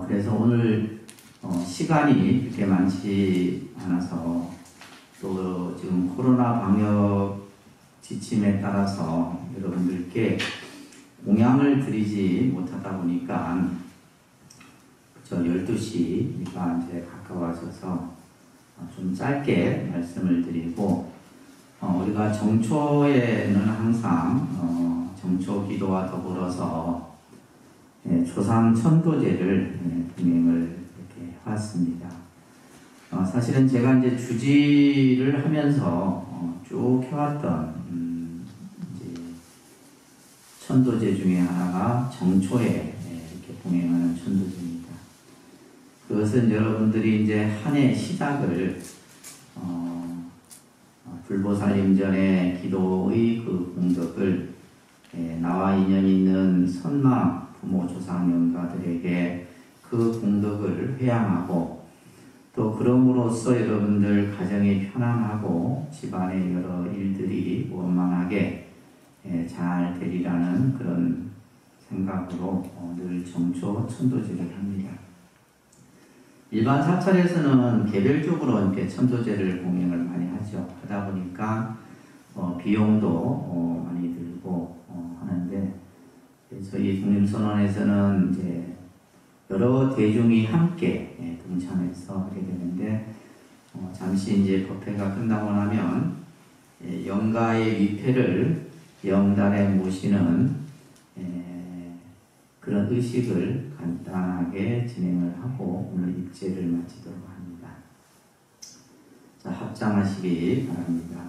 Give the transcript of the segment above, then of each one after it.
그래서 오늘 시간이 그렇게 많지 않아서 또 지금 코로나 방역 지침에 따라서 여러분들께 공양을 드리지 못하다 보니까 12시가 이제 가까워져서 좀 짧게 말씀을 드리고, 우리가 정초에는 항상 정초 기도와 더불어서 조상 천도제를 진행을 이렇게 해왔습니다. 사실은 제가 이제 주지를 하면서 쭉 해왔던 이제 천도제 중에 하나가 정초에 이렇게 봉행하는 천도제입니다. 그것은 여러분들이 이제 한 해 시작을 불보살님 전에 기도의 그 공덕을 나와 인연 있는 선망 부모 조상 영가들에게 그 공덕을 회양하고, 또 그럼으로써 여러분들 가정이 편안하고 집안의 여러 일들이 원만하게 잘 되리라는 그런 생각으로 늘 정초 천도제를 합니다. 일반 사찰에서는 개별적으로 이렇게 천도제를 공양을 많이 하죠. 하다 보니까 비용도 많이 들고 하는데, 저희 독립선언에서는 이제 여러 대중이 함께 동참해서 하게 되는데, 잠시 이제 법회가 끝나고 나면 영가의 위패를 영단에 모시는 그런 의식을 간단하게 진행을 하고 오늘 입제를 마치도록 합니다. 자, 합장하시기 바랍니다.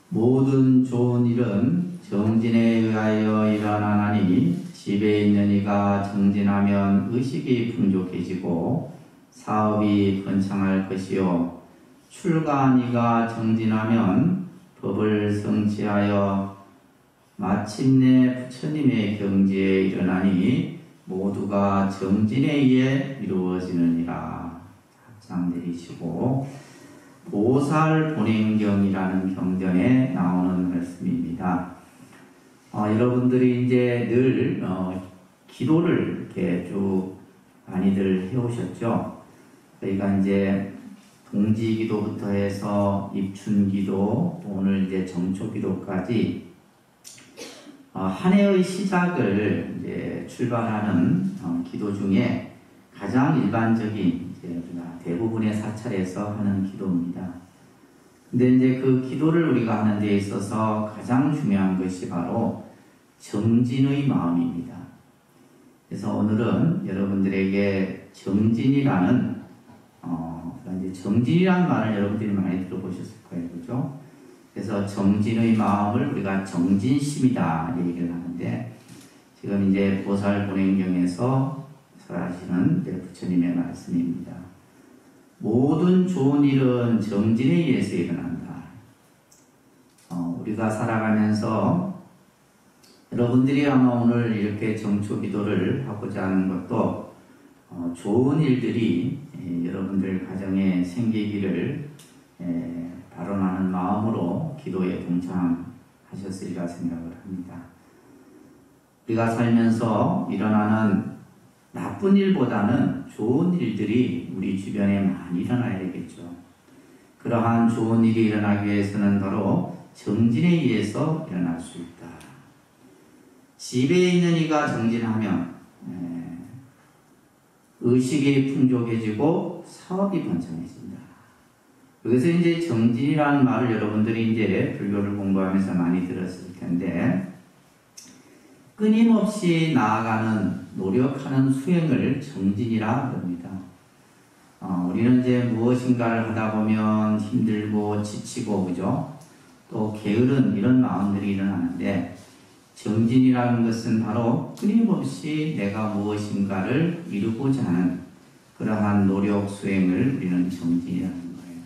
모든 좋은 일은 정진에 의하여 일어나나니, 집에 있는 이가 정진하면 의식이 풍족해지고 사업이 번창할 것이요, 출가한 이가 정진하면 법을 성취하여 마침내 부처님의 경지에 일어나니 모두가 정진에 의해 이루어지느니라. 합장 내리시고, 보살본행경이라는 경전에 나오는 말씀입니다. 여러분들이 이제 늘 기도를 이렇게 쭉 많이들 해오셨죠. 저희가 이제 동지기도부터 해서 입춘기도, 오늘 이제 정초기도까지 한 해의 시작을 이제 출발하는 기도 중에 가장 일반적인 이제 우리가 대부분의 사찰에서 하는 기도입니다. 근데 이제 그 기도를 우리가 하는 데 있어서 가장 중요한 것이 바로 정진의 마음입니다. 그래서 오늘은 여러분들에게 정진이라는 이제 정진이라는 말을 여러분들이 많이 들어보셨을 거예요, 그죠? 그래서 정진의 마음을 우리가 정진심이다 얘기를 하는데, 지금 이제 보살본행경에서 설하시는 부처님의 말씀입니다. 모든 좋은 일은 정진에 의해서 일어난다. 우리가 살아가면서 여러분들이 아마 오늘 이렇게 정초 기도를 하고자 하는 것도 좋은 일들이 여러분들 가정에 생기기를 발언하는 마음으로 기도에 동참하셨으리라 생각을 합니다. 우리가 살면서 일어나는 나쁜 일보다는 좋은 일들이 우리 주변에 많이 일어나야 되겠죠. 그러한 좋은 일이 일어나기 위해서는 바로 정진에 의해서 일어날 수 있다. 집에 있는 이가 정진하면 의식이 풍족해지고 사업이 번창해진다. 여기서 이제 정진이라는 말을 여러분들이 이제 불교를 공부하면서 많이 들었을 텐데, 끊임없이 나아가는, 노력하는 수행을 정진이라 합니다. 우리는 이제 무엇인가를 하다 보면 힘들고 지치고, 그죠? 또 게으른 이런 마음들이 일어나는데, 정진이라는 것은 바로 끊임없이 내가 무엇인가를 이루고자 하는 그러한 노력 수행을 우리는 정진이라는 거예요.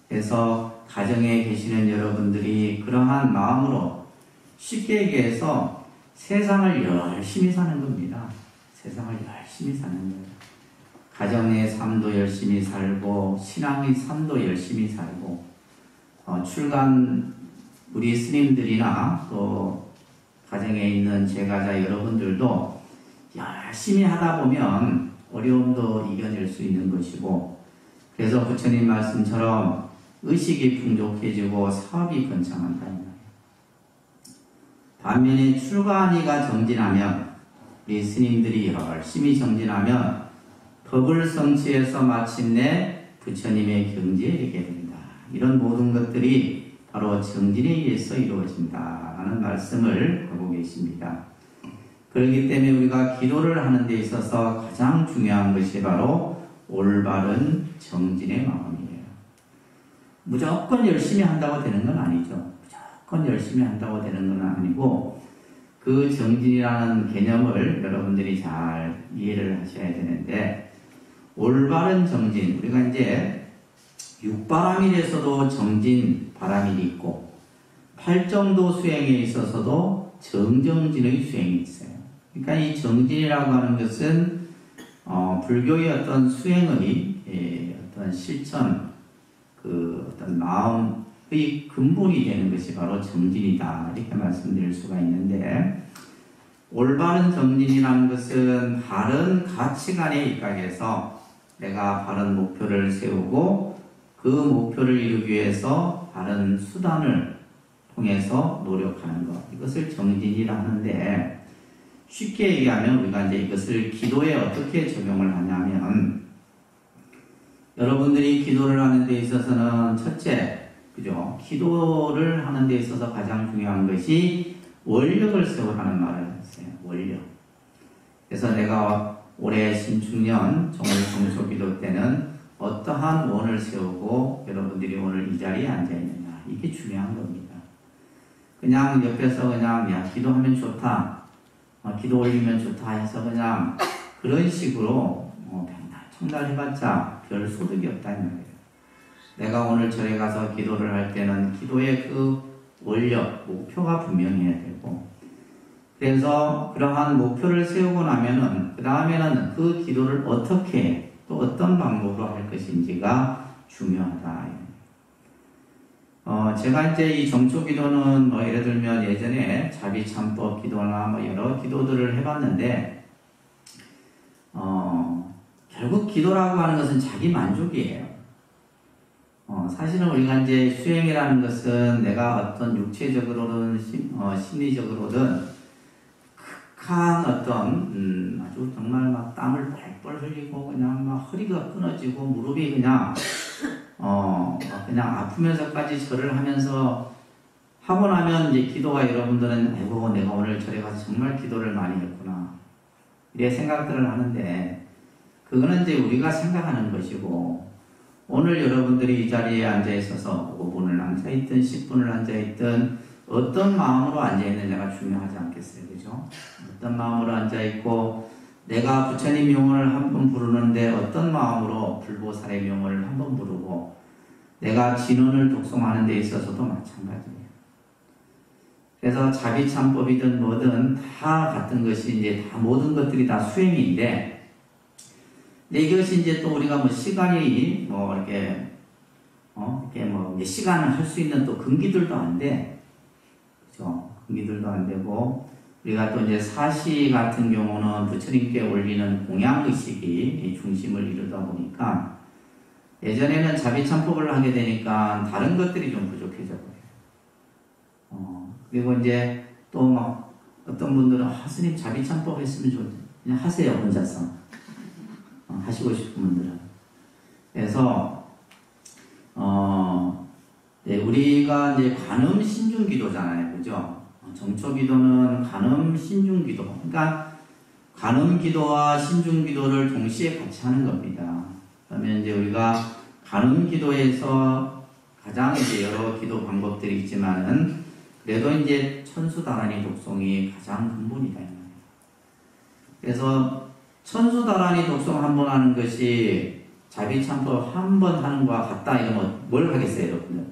그래서 가정에 계시는 여러분들이 그러한 마음으로, 쉽게 얘기해서 세상을 열심히 사는 겁니다. 세상을 열심히 사는 거예요. 가정의 삶도 열심히 살고, 신앙의 삶도 열심히 살고, 출간 우리 스님들이나 또 가정에 있는 제가자 여러분들도 열심히 하다 보면 어려움도 이겨낼 수 있는 것이고, 그래서 부처님 말씀처럼 의식이 풍족해지고 사업이 번창한다. 반면에 출가하니가 정진하면, 우리 스님들이 열심히 정진하면 법을 성취해서 마침내 부처님의 경지에 이르게 된다. 이런 모든 것들이 바로 정진에 의해서 이루어진다 라는 말씀을 하고 계십니다. 그렇기 때문에 우리가 기도를 하는 데 있어서 가장 중요한 것이 바로 올바른 정진의 마음이에요. 무조건 열심히 한다고 되는 건 아니죠. 무조건 열심히 한다고 되는 건 아니고, 그 정진이라는 개념을 여러분들이 잘 이해를 하셔야 되는데, 올바른 정진, 우리가 이제 육바람일에서도 정진 바람일이 있고, 팔정도 수행에 있어서도 정정진의 수행이 있어요. 그러니까 이 정진이라고 하는 것은 불교의 어떤 수행의 어떤 실천, 그 어떤 마음의 근본이 되는 것이 바로 정진이다, 이렇게 말씀드릴 수가 있는데, 올바른 정진이라는 것은 바른 가치관에 입각해서 내가 바른 목표를 세우고 그 목표를 이루기 위해서 바른 수단을 통해서 노력하는 것, 이것을 정진이라 하는데, 쉽게 얘기하면 우리가 이제 이것을 기도에 어떻게 적용을 하냐면, 여러분들이 기도를 하는 데 있어서는 첫째, 그죠? 기도를 하는 데 있어서 가장 중요한 것이 원력을 세우라는 말을 했어요. 원력. 그래서 내가 올해 신축년 정초기도 때는 어떠한 원을 세우고 여러분들이 오늘 이 자리에 앉아 있느냐, 이게 중요한 겁니다. 그냥 옆에서 그냥 야 기도하면 좋다, 기도 올리면 좋다 해서 그냥 그런 식으로 맨날 청달 해봤자 별 소득이 없다 이 말이에요. 내가 오늘 절에 가서 기도를 할 때는 기도의 그 원력, 목표가 분명해야 되고, 그래서 그러한 목표를 세우고 나면은 그 다음에는 그 기도를 어떻게 또 어떤 방법으로 할 것인지가 중요하다. 제가 이제 이 정초기도는 예를 들면 예전에 자비참법 기도나 여러 기도들을 해봤는데, 결국 기도라고 하는 것은 자기 만족이에요. 사실은 우리가 이제 수행이라는 것은 내가 어떤 육체적으로든 심리적으로든 극한 어떤 아주 정말 막 땀을 뻘뻘 흘리고 그냥 막 허리가 끊어지고 무릎이 그냥 그냥 아프면서까지 절을 하면서 하고 나면 이제 기도가 여러분들은 아이고 내가 오늘 절에 가서 정말 기도를 많이 했구나, 이래 생각들을 하는데, 그거는 이제 우리가 생각하는 것이고, 오늘 여러분들이 이 자리에 앉아 있어서 5분을 앉아 있든 10분을 앉아 있든 어떤 마음으로 앉아 있느냐가 중요하지 않겠어요, 그죠? 어떤 마음으로 앉아 있고, 내가 부처님 명을 한 번 부르는데 어떤 마음으로 불보살의 명을 한 번 부르고, 내가 진언을 독송하는 데 있어서도 마찬가지예요. 그래서 자비참법이든 뭐든 다 같은 것이 이제 다 모든 것들이 다 수행인데, 근데 이것이 이제 또 우리가 뭐 시간이 뭐 이렇게 몇 시간을 할 수 있는 또 근기들도 안 돼. 그죠? 근기들도 안 되고, 우리가 또 이제 사시 같은 경우는 부처님께 올리는 공양의식이 중심을 이루다 보니까 예전에는 자비참법을 하게 되니까 다른 것들이 좀 부족해져 버려요. 그리고 이제 또 막 어떤 분들은 스님 자비참법 했으면 좋지, 그냥 하세요 혼자서. 하시고 싶은 분들은. 그래서 네, 우리가 이제 관음 신중 기도잖아요, 그죠? 정초 기도는 관음 신중 기도. 그러니까 관음 기도와 신중 기도를 동시에 같이 하는 겁니다. 그러면 이제 우리가 관음 기도에서 가장 이제 여러 기도 방법들이 있지만은 그래도 이제 천수다라니 독송이 가장 근본이다. 그래서 천수다라니 독송 한 번 하는 것이 자비참법 한 번 하는 거와 같다 이러면 뭘 하겠어요, 여러분들?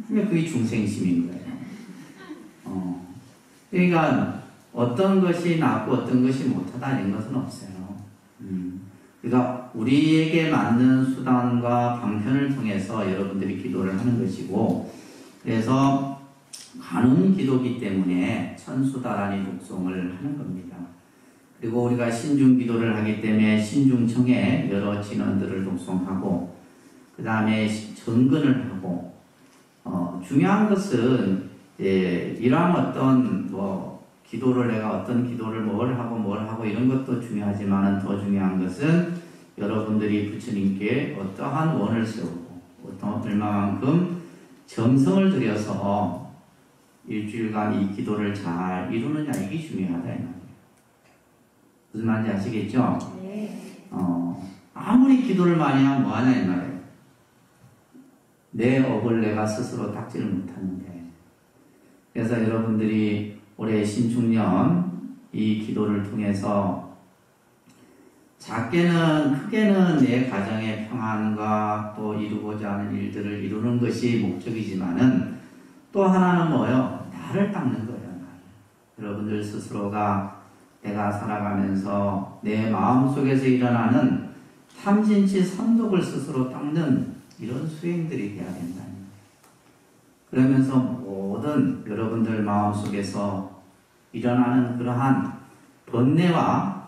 그러니까 그게 중생심인 거예요. 그러니까 어떤 것이 낫고 어떤 것이 못하다 이런 것은 없어요. 그러니까 우리에게 맞는 수단과 방편을 통해서 여러분들이 기도를 하는 것이고, 그래서 관음 기도기 때문에 천수다라니 독송을 하는 겁니다. 그리고 우리가 신중 기도를 하기 때문에 신중청에 여러 진언들을 독송하고 그 다음에 정근을 하고 중요한 것은 이러한 어떤 기도를 내가 어떤 기도를 뭘 하고 이런 것도 중요하지만 더 중요한 것은 여러분들이 부처님께 어떠한 원을 세우고 얼마만큼 정성을 들여서 일주일간 이 기도를 잘 이루느냐 이게 중요하다 이 말이에요. 무슨 말인지 아시겠죠? 네. 아무리 기도를 많이 하면 뭐하냐 이 말이에요. 내 업을 내가 스스로 닦지를 못하는데 그래서 여러분들이 올해 신축년 이 기도를 통해서 작게는 크게는 내 가정의 평안과 또 이루고자 하는 일들을 이루는 것이 목적이지만은 또 하나는 뭐예요? 나를 닦는 거예요. 여러분들 스스로가 내가 살아가면서 내 마음속에서 일어나는 탐진치 삼독을 스스로 닦는 이런 수행들이 돼야 된다. 그러면서 모든 여러분들 마음속에서 일어나는 그러한 번뇌와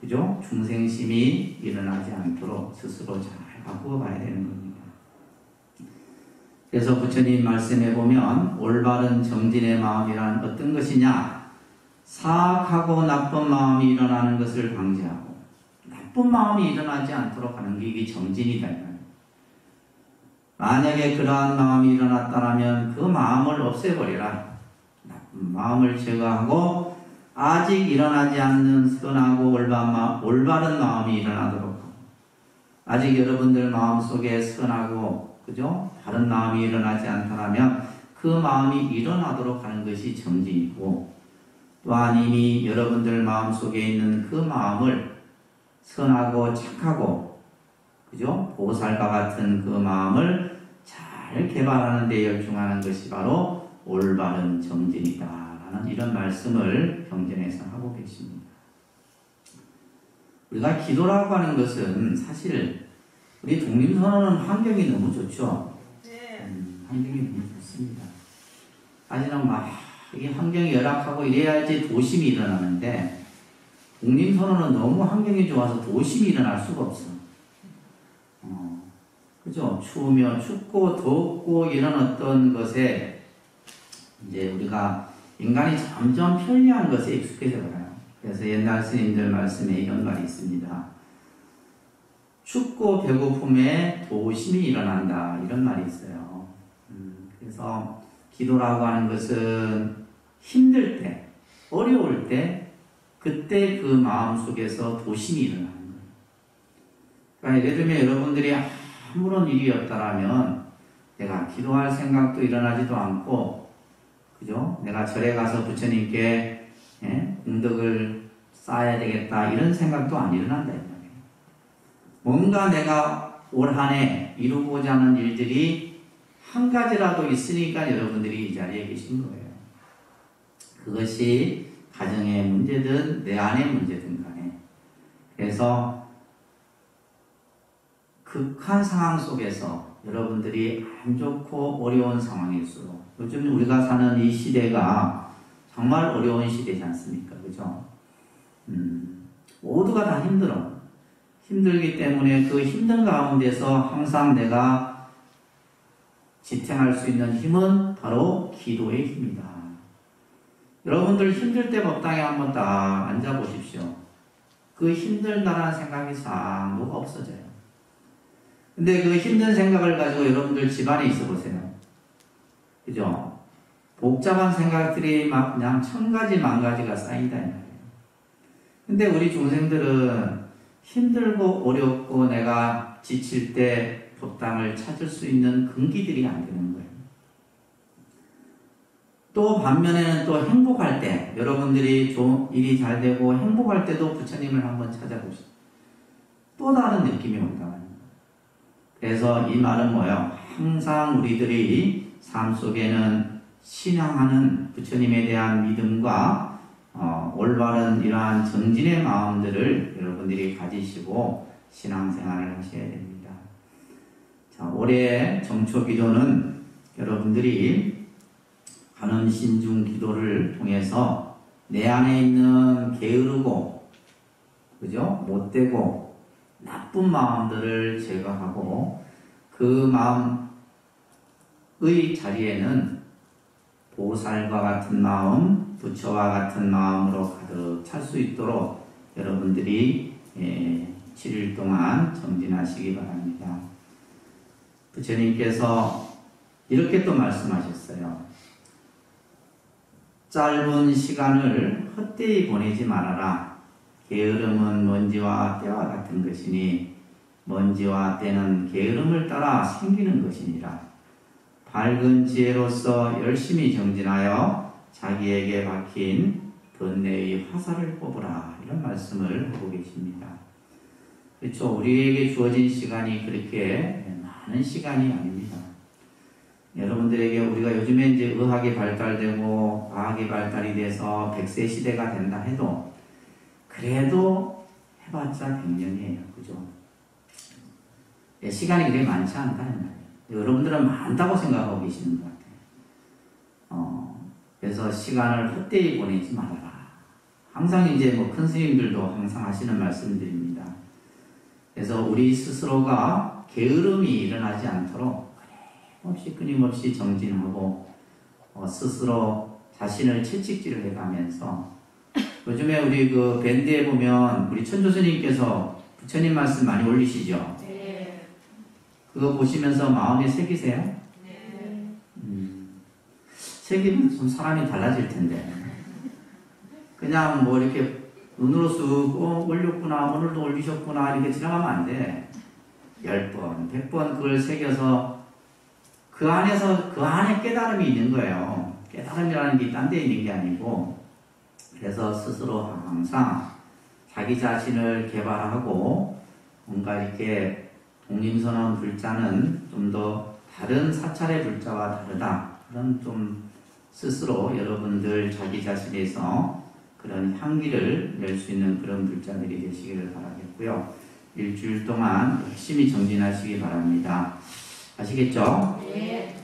그죠? 중생심이 일어나지 않도록 스스로 잘 바꾸어 봐야 되는 겁니다. 그래서 부처님 말씀해 보면 올바른 정진의 마음이란 어떤 것이냐? 사악하고 나쁜 마음이 일어나는 것을 방지하고 나쁜 마음이 일어나지 않도록 하는 게 이게 정진이다. 만약에 그러한 마음이 일어났다면 그 마음을 없애버리라. 나쁜 마음을 제거하고 아직 일어나지 않는 선하고 올바른 마음이 일어나도록 하고 아직 여러분들 마음속에 선하고 그죠? 다른 마음이 일어나지 않다면 그 마음이 일어나도록 하는 것이 정진이고 또한 이미 여러분들 마음속에 있는 그 마음을 선하고 착하고 그죠? 보살과 같은 그 마음을 잘 개발하는 데 열중하는 것이 바로 올바른 정진이다 라는 이런 말씀을 경전에서 하고 계십니다. 우리가 기도라고 하는 것은 사실 우리 독립선언은 환경이 너무 좋죠. 환경이 너무 좋습니다. 하지만 이게 환경이 열악하고 이래야지 도심이 일어나는데 독립선언은 너무 환경이 좋아서 도심이 일어날 수가 없어. 그죠? 추우면 춥고 덥고 이런 어떤 것에 이제 우리가 인간이 점점 편리한 것에 익숙해져 가요. 그래서 옛날 스님들 말씀에 이런 말이 있습니다. 춥고 배고픔에 도심이 일어난다 이런 말이 있어요. 그래서 기도라고 하는 것은 힘들 때, 어려울 때 그때 그 마음 속에서 도심이 일어나는 거예요. 그러니까 예를 들면 여러분들이 아무런 일이 없다라면 내가 기도할 생각도 일어나지도 않고 그죠? 내가 절에 가서 부처님께功德을 쌓아야 되겠다 이런 생각도 안 일어난다. 뭔가 내가 올 한 해 이루고자 하는 일들이 한 가지라도 있으니까 여러분들이 이 자리에 계신 거예요. 그것이 가정의 문제든 내 안의 문제든 간에 그래서 극한 상황 속에서 여러분들이 안 좋고 어려운 상황일수록 요즘 우리가 사는 이 시대가 정말 어려운 시대지 않습니까? 그죠? 모두가 다 힘들어. 힘들기 때문에 그 힘든 가운데서 항상 내가 지탱할 수 있는 힘은 바로 기도의 힘이다. 여러분들 힘들 때 법당에 한번 딱 앉아보십시오. 그 힘들다라는 생각이 싹 뭐가 없어져요. 근데 그 힘든 생각을 가지고 여러분들 집안에 있어 보세요. 그죠? 복잡한 생각들이 막 그냥 1000가지 만가지가 쌓인다 이 말이에요. 근데 우리 중생들은 힘들고 어렵고 내가 지칠 때 법당을 찾을 수 있는 근기들이 안 되는 거예요. 또 반면에는 또 행복할 때 여러분들이 일이 잘 되고 행복할 때도 부처님을 한번 찾아보시죠. 또 다른 느낌이 온다. 그래서 이 말은 뭐예요? 항상 우리들이 삶 속에는 신앙하는 부처님에 대한 믿음과 올바른 이러한 정진의 마음들을 여러분들이 가지시고 신앙생활을 하셔야 됩니다. 자, 올해 정초기도는 여러분들이 가는 신중 기도를 통해서 내 안에 있는 게으르고 그죠? 못되고 나쁜 마음들을 제거하고 그 마음의 자리에는 보살과 같은 마음, 부처와 같은 마음으로 가득 찰 수 있도록 여러분들이 7일 동안 정진하시기 바랍니다. 부처님께서 이렇게 또 말씀하셨어요. 짧은 시간을 헛되이 보내지 말아라. 게으름은 먼지와 때와 같은 것이니 먼지와 때는 게으름을 따라 생기는 것이니라. 밝은 지혜로서 열심히 정진하여 자기에게 박힌 번뇌의 화살을 뽑으라. 이런 말씀을 하고 계십니다. 그렇죠. 우리에게 주어진 시간이 그렇게 많은 시간이 아닙니다. 여러분들에게 우리가 요즘에 이제 의학이 발달되고 과학이 발달이 돼서 100세 시대가 된다 해도 그래도 해봤자 100년이에요. 그죠? 시간이 그렇게 많지 않다는 말이에요. 여러분들은 많다고 생각하고 계시는 것 같아요. 그래서 시간을 헛되이 보내지 말아라. 항상 이제 큰 스님들도 항상 하시는 말씀들입니다. 그래서 우리 스스로가 게으름이 일어나지 않도록 끊임없이 정진하고 스스로 자신을 채찍질을 해가면서 요즘에 우리 그 밴드에 보면 우리 천조스님께서 부처님 말씀 많이 올리시죠? 네. 그거 보시면서 마음에 새기세요? 네. 새기면 좀 사람이 달라질 텐데 그냥 뭐 이렇게 눈으로 쓱 올렸구나 오늘도 올리셨구나 이렇게 지나가면 안 돼. 10번, 100번 그걸 새겨서 그 안에 깨달음이 있는 거예요. 깨달음이라는 게 딴 데 있는 게 아니고 그래서 스스로 항상 자기 자신을 개발하고 뭔가 이렇게 독림선언 불자는 좀 더 다른 사찰의 불자와 다르다. 그런 좀 스스로 여러분들 자기 자신에서 그런 향기를 낼 수 있는 그런 불자들이 되시기를 바라겠고요. 일주일 동안 열심히 정진하시기 바랍니다. 아시겠죠? 네.